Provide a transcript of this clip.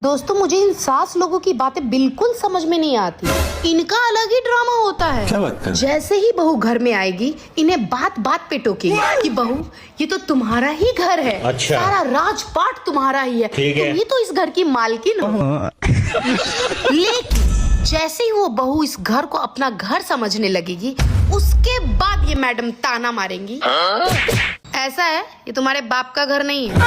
दोस्तों मुझे इन सास लोगों की बातें बिल्कुल समझ में नहीं आती। इनका अलग ही ड्रामा होता है। क्या बात कर? जैसे ही बहू घर में आएगी इन्हें बात बात पे टोकेगी कि बहू ये तो तुम्हारा ही घर है। अच्छा। सारा राजपाट तुम्हारा ही है, ठीक है। तुम ही तो इस घर की मालकिन हो। लेकिन जैसे ही वो बहू इस घर को अपना घर समझने लगेगी उसके बाद ये मैडम ताना मारेंगी, ऐसा है ये तुम्हारे बाप का घर नहीं है।